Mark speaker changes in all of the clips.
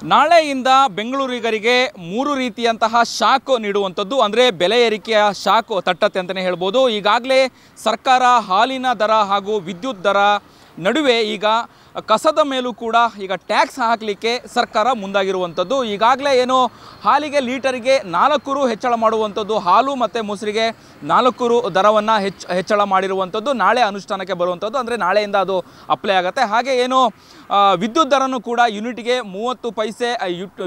Speaker 1: ನಾಳೆಯಿಂದ ಬೆಂಗಳೂರಿಗರಿಗೆ ಮೂರು ರೀತಿಯಂತಹ ಶಾಕ್ ನೀಡುವಂಥದ್ದು ಅಂದರೆ ಬೆಲೆ ಏರಿಕೆಯ ಶಾಕ್ ತಟ್ಟತ್ತೆ ಅಂತಲೇ ಹೇಳ್ಬೋದು. ಈಗಾಗಲೇ ಸರ್ಕಾರ ಹಾಲಿನ ದರ ಹಾಗೂ ವಿದ್ಯುತ್ ದರ ನಡುವೆ ಈಗ ಕಸದ ಮೇಲೂ ಕೂಡ ಈಗ ಟ್ಯಾಕ್ಸ್ ಹಾಕಲಿಕ್ಕೆ ಸರ್ಕಾರ ಮುಂದಾಗಿರುವಂಥದ್ದು. ಈಗಾಗಲೇ ಏನು ಹಾಲಿಗೆ ಲೀಟರಿಗೆ 4 ರು ಹೆಚ್ಚಳ ಮಾಡುವಂಥದ್ದು, ಹಾಲು ಮತ್ತು ಮೊಸರಿಗೆ 4 ರು ದರವನ್ನು ಹೆಚ್ಚಳ ಮಾಡಿರುವಂಥದ್ದು ನಾಳೆ ಅನುಷ್ಠಾನಕ್ಕೆ ಬರುವಂಥದ್ದು. ಅಂದರೆ ನಾಳೆಯಿಂದ ಅದು ಅಪ್ಲೈ ಆಗುತ್ತೆ. ಹಾಗೆ ಏನು ವಿದ್ಯುತ್ ದರನೂ ಕೂಡ ಯೂನಿಟ್ಗೆ 30 ಪೈಸೆ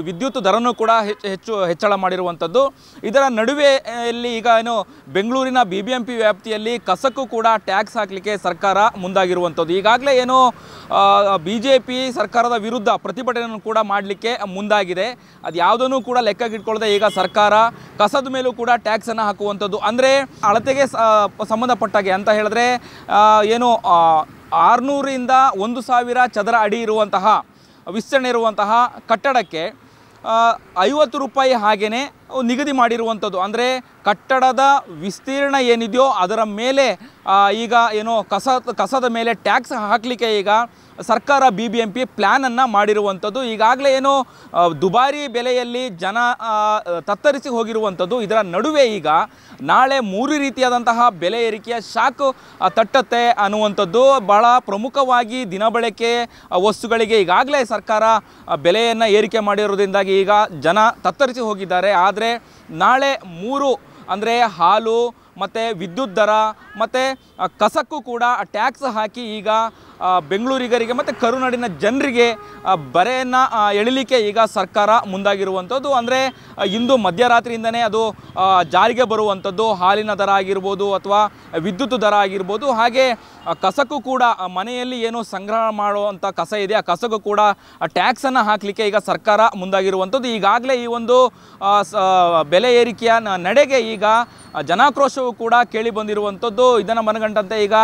Speaker 1: ವಿದ್ಯುತ್ ದರನೂ ಕೂಡ ಹೆಚ್ಚಳ ಮಾಡಿರುವಂಥದ್ದು. ಇದರ ನಡುವೆ ಈಗ ಏನು ಬೆಂಗಳೂರಿನ BBMP ವ್ಯಾಪ್ತಿಯಲ್ಲಿ ಕಸಕ್ಕೂ ಕೂಡ ಟ್ಯಾಕ್ಸ್ ಹಾಕಲಿಕ್ಕೆ ಸರ್ಕಾರ ಮುಂದಾಗಿರುವಂಥದ್ದು. ಈಗಾಗಲೇ ಏನು BJP ಸರ್ಕಾರದ ವಿರುದ್ಧ ಪ್ರತಿಭಟನೆಯನ್ನು ಕೂಡ ಮಾಡಲಿಕ್ಕೆ ಮುಂದಾಗಿದೆ. ಅದು ಯಾವುದನ್ನು ಕೂಡ ಲೆಕ್ಕಕ್ಕಿಟ್ಕೊಳ್ಳದೆ ಈಗ ಸರ್ಕಾರ ಕಸದ ಮೇಲೂ ಕೂಡ ಟ್ಯಾಕ್ಸನ್ನು ಹಾಕುವಂಥದ್ದು. ಅಂದರೆ ಅಳತೆಗೆ ಸಂಬಂಧಪಟ್ಟಾಗೆ ಅಂತ ಹೇಳಿದ್ರೆ ಏನು 600ರಿಂದ 1000 ಚದರ ಅಡಿ ಇರುವಂತಹ ವಿಸ್ತರಣೆ ಇರುವಂತಹ ಕಟ್ಟಡಕ್ಕೆ 50 ರೂಪಾಯಿ ಹಾಗೆಯೇ ನಿಗದಿ ಮಾಡಿರುವಂಥದ್ದು. ಅಂದರೆ ಕಟ್ಟಡದ ವಿಸ್ತೀರ್ಣ ಏನಿದೆಯೋ ಅದರ ಮೇಲೆ ಈಗ ಏನು ಕಸದ ಮೇಲೆ ಟ್ಯಾಕ್ಸ್ ಹಾಕಲಿಕ್ಕೆ ಈಗ ಸರ್ಕಾರ BBMP ಪ್ಲ್ಯಾನನ್ನು ಮಾಡಿರುವಂಥದ್ದು. ಈಗಾಗಲೇ ಏನು ದುಬಾರಿ ಬೆಲೆಯಲ್ಲಿ ಜನ ತತ್ತರಿಸಿ ಹೋಗಿರುವಂಥದ್ದು. ಇದರ ನಡುವೆ ಈಗ ನಾಳೆ 3 ರೀತಿಯಾದಂತಹ ಬೆಲೆ ಏರಿಕೆಯ ಶಾಕ್ ತಟ್ಟತ್ತೆ ಅನ್ನುವಂಥದ್ದು. ಬಹಳ ಪ್ರಮುಖವಾಗಿ ದಿನಬಳಕೆ ವಸ್ತುಗಳಿಗೆ ಈಗಾಗಲೇ ಸರ್ಕಾರ ಬೆಲೆಯನ್ನು ಏರಿಕೆ ಮಾಡಿರೋದ್ರಿಂದಾಗಿ ಈಗ ಜನ ತತ್ತರಿಸಿ ಹೋಗಿದ್ದಾರೆ. ಆದರೆ ನಾಳೆ 3 ಅಂದರೆ ಹಾಲು ಮತ್ತು ವಿದ್ಯುತ್ ದರ ಮತ್ತು ಕಸಕ್ಕೂ ಕೂಡ ಟ್ಯಾಕ್ಸ್ ಹಾಕಿ ಈಗ ಬೆಂಗಳೂರಿಗರಿಗೆ ಮತ್ತು ಕರುನಾಡಿನ ಜನರಿಗೆ ಬರೆಯನ್ನು ಎಳಿಲಿಕ್ಕೆ ಈಗ ಸರ್ಕಾರ ಮುಂದಾಗಿರುವಂಥದ್ದು. ಅಂದರೆ ಇಂದು ಮಧ್ಯರಾತ್ರಿಯಿಂದನೇ ಅದು ಜಾರಿಗೆ ಬರುವಂಥದ್ದು. ಹಾಲಿನ ದರ ಆಗಿರ್ಬೋದು ಅಥವಾ ವಿದ್ಯುತ್ ದರ ಆಗಿರ್ಬೋದು. ಹಾಗೆ ಕಸಕ್ಕೂ ಕೂಡ ಮನೆಯಲ್ಲಿ ಏನು ಸಂಗ್ರಹ ಮಾಡುವಂಥ ಕಸ ಇದೆ ಆ ಕಸಕ್ಕೂ ಕೂಡ ಟ್ಯಾಕ್ಸನ್ನು ಹಾಕಲಿಕ್ಕೆ ಈಗ ಸರ್ಕಾರ ಮುಂದಾಗಿರುವಂಥದ್ದು. ಈಗಾಗಲೇ ಈ ಒಂದು ಬೆಲೆ ಏರಿಕೆಯ ನಡೆಗೆ ಈಗ ಜನಾಕ್ರೋಶವೂ ಕೂಡ ಕೇಳಿ ಬಂದಿರುವಂಥದ್ದು. ಇದನ್ನು ಮನಗಂಡಂತೆ ಈಗ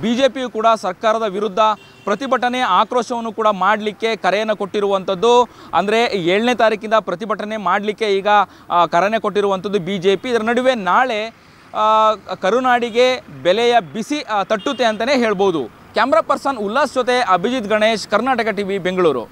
Speaker 1: BJPಯು ಕೂಡ ಸರ್ಕಾರದ ವಿರುದ್ಧ ಪ್ರತಿಭಟನೆ ಆಕ್ರೋಶವನ್ನು ಕೂಡ ಮಾಡಲಿಕ್ಕೆ ಕರೆಯನ್ನು ಕೊಟ್ಟಿರುವಂಥದ್ದು. ಅಂದರೆ 7ನೇ ತಾರೀಕಿಂದ ಪ್ರತಿಭಟನೆ ಮಾಡಲಿಕ್ಕೆ ಈಗ ಕರೆಯನ್ನು ಕೊಟ್ಟಿರುವಂಥದ್ದು BJP. ಇದರ ನಡುವೆ ನಾಳೆ ಕರುನಾಡಿಗೆ ಬೆಲೆಯ ಬಿಸಿ ತಟ್ಟುತ್ತೆ ಅಂತಲೇ ಹೇಳ್ಬೋದು. ಕ್ಯಾಮ್ರಾ ಪರ್ಸನ್ ಉಲ್ಲಾಸ್ ಜೊತೆ ಅಭಿಜಿತ್ ಗಣೇಶ್, ಕರ್ನಾಟಕ TV, ಬೆಂಗಳೂರು.